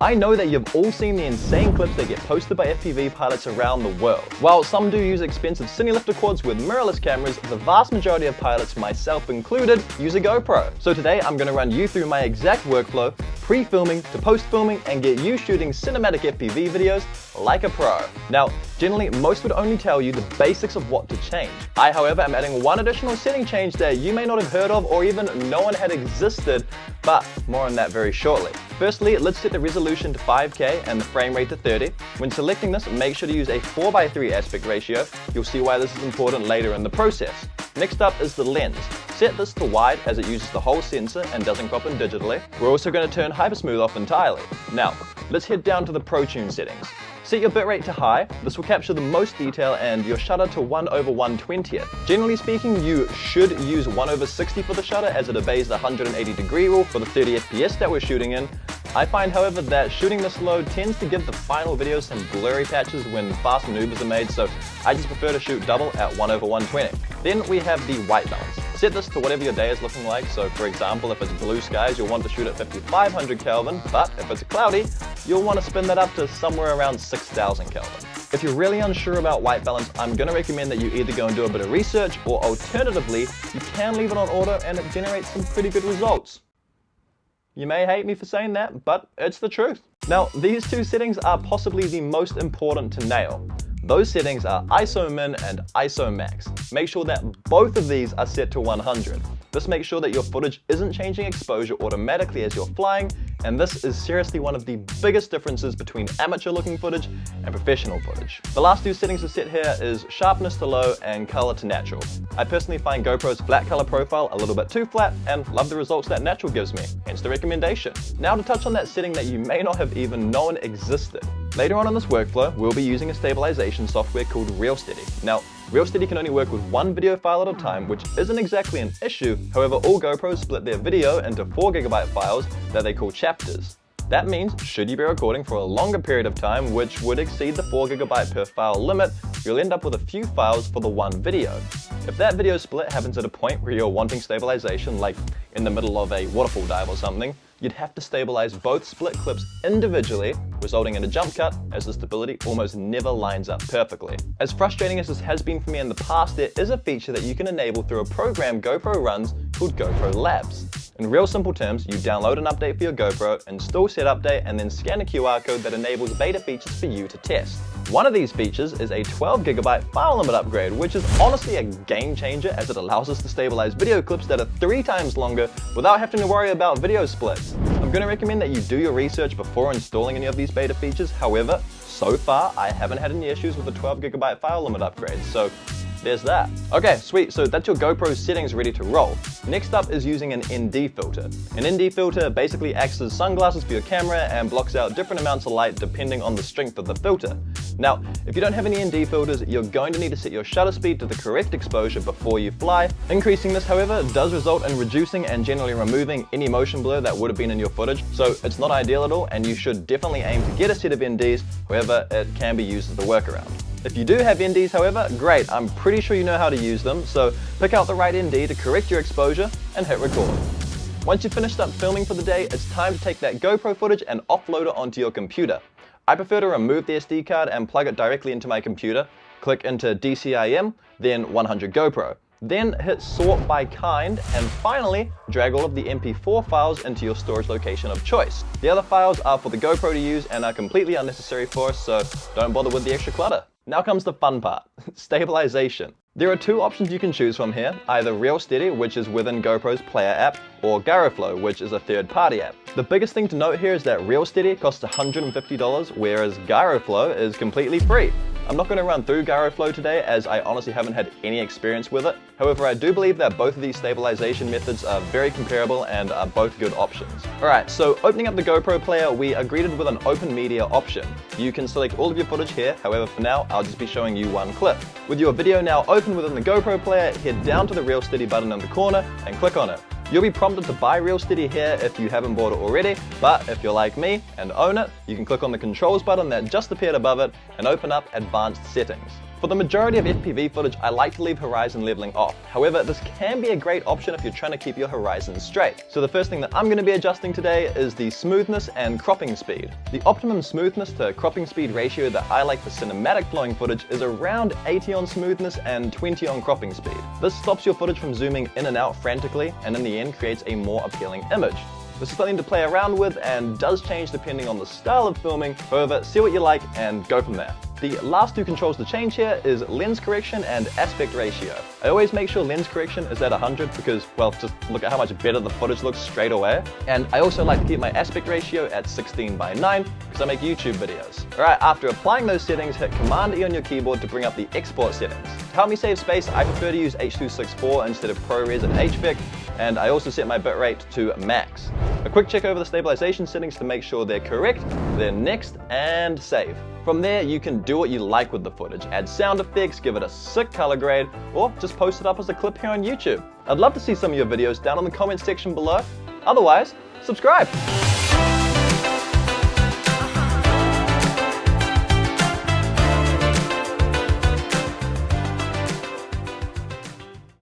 I know that you've all seen the insane clips that get posted by FPV pilots around the world. While some do use expensive cine-lifter quads with mirrorless cameras, the vast majority of pilots, myself included, use a GoPro. So today I'm going to run you through my exact workflow, pre-filming to post-filming, and get you shooting cinematic FPV videos like a pro. Now, generally most would only tell you the basics of what to change. I, however, am adding one additional setting change that you may not have heard of or even known had existed, but more on that very shortly. Firstly, let's set the resolution to 5K and the frame rate to 30. When selecting this, make sure to use a 4:3 aspect ratio. You'll see why this is important later in the process. Next up is the lens. Set this to wide as it uses the whole sensor and doesn't crop in digitally. We're also going to turn Hypersmooth off entirely. Now, let's head down to the ProTune settings. Set your bitrate to high. This will capture the most detail, and your shutter to 1/120th. Generally speaking, you should use 1/60 for the shutter as it obeys the 180-degree rule for the 30 FPS that we're shooting in. I find, however, that shooting this low tends to give the final video some blurry patches when fast maneuvers are made, so I just prefer to shoot double at 1/120. Then we have the white balance. Set this to whatever your day is looking like, so for example, if it's blue skies, you'll want to shoot at 5500 Kelvin, but if it's cloudy, you'll want to spin that up to somewhere around 6000 Kelvin. If you're really unsure about white balance, I'm going to recommend that you either go and do a bit of research, or alternatively, you can leave it on auto and it generates some pretty good results. You may hate me for saying that, but it's the truth. Now, these two settings are possibly the most important to nail. Those settings are ISO min and ISO max. Make sure that both of these are set to 100. This makes sure that your footage isn't changing exposure automatically as you're flying, and this is seriously one of the biggest differences between amateur looking footage and professional footage. The last two settings to set here is sharpness to low and color to natural. I personally find GoPro's flat color profile a little bit too flat and love the results that natural gives me, hence the recommendation. Now to touch on that setting that you may not have even known existed. Later on in this workflow, we'll be using a stabilization software called RealSteady. Now, RealSteady can only work with one video file at a time, which isn't exactly an issue. However, all GoPros split their video into 4GB files that they call chapters. That means, should you be recording for a longer period of time, which would exceed the 4GB per file limit, you'll end up with a few files for the one video. If that video split happens at a point where you're wanting stabilization, like in the middle of a waterfall dive or something, you'd have to stabilize both split clips individually, resulting in a jump cut, as the stability almost never lines up perfectly. As frustrating as this has been for me in the past, there is a feature that you can enable through a program GoPro runs called GoPro Labs. In real simple terms, you download an update for your GoPro, install said update, and then scan a QR code that enables beta features for you to test. One of these features is a 12GB file limit upgrade, which is honestly a game changer as it allows us to stabilize video clips that are 3 times longer without having to worry about video splits. I'm going to recommend that you do your research before installing any of these beta features. However, so far I haven't had any issues with the 12GB file limit upgrade, so there's that. Okay, sweet, so that's your GoPro settings ready to roll. Next up is using an ND filter. An ND filter basically acts as sunglasses for your camera and blocks out different amounts of light depending on the strength of the filter. Now, if you don't have any ND filters, you're going to need to set your shutter speed to the correct exposure before you fly. Increasing this, however, does result in reducing and generally removing any motion blur that would have been in your footage, so it's not ideal at all, and you should definitely aim to get a set of NDs. However, it can be used as a workaround. If you do have NDs, however, great, I'm pretty sure you know how to use them, so pick out the right ND to correct your exposure and hit record. Once you've finished up filming for the day, it's time to take that GoPro footage and offload it onto your computer. I prefer to remove the SD card and plug it directly into my computer, click into DCIM, then 100 GoPro. Then hit sort by kind, and finally drag all of the MP4 files into your storage location of choice. The other files are for the GoPro to use and are completely unnecessary for us, so don't bother with the extra clutter. Now comes the fun part, stabilization. There are two options you can choose from here, either RealSteady, which is within GoPro's Player app, or GyroFlow, which is a third-party app. The biggest thing to note here is that RealSteady costs $150, whereas GyroFlow is completely free. I'm not going to run through GyroFlow today as I honestly haven't had any experience with it. However, I do believe that both of these stabilization methods are very comparable and are both good options. Alright, so opening up the GoPro player, we are greeted with an open media option. You can select all of your footage here, however for now I'll just be showing you one clip. With your video now open within the GoPro player, head down to the RealSteady button in the corner and click on it. You'll be prompted to buy RealSteady here if you haven't bought it already, but if you're like me and own it, you can click on the controls button that just appeared above it and open up advanced settings. For the majority of FPV footage, I like to leave horizon leveling off. However, this can be a great option if you're trying to keep your horizon straight. So the first thing that I'm going to be adjusting today is the smoothness and cropping speed. The optimum smoothness to cropping speed ratio that I like for cinematic flowing footage is around 80 on smoothness and 20 on cropping speed. This stops your footage from zooming in and out frantically, and in the end creates a more appealing image. This is something to play around with and does change depending on the style of filming. However, see what you like and go from there. The last two controls to change here is lens correction and aspect ratio. I always make sure lens correction is at 100 because, well, just look at how much better the footage looks straight away. And I also like to keep my aspect ratio at 16:9 because I make YouTube videos. Alright, after applying those settings, hit Command E on your keyboard to bring up the export settings. To help me save space, I prefer to use H.264 instead of ProRes and HVIC, and I also set my bitrate to max. A quick check over the stabilization settings to make sure they're correct, then next, and save. From there, you can do what you like with the footage. Add sound effects, give it a sick color grade, or just post it up as a clip here on YouTube. I'd love to see some of your videos down in the comments section below. Otherwise, subscribe!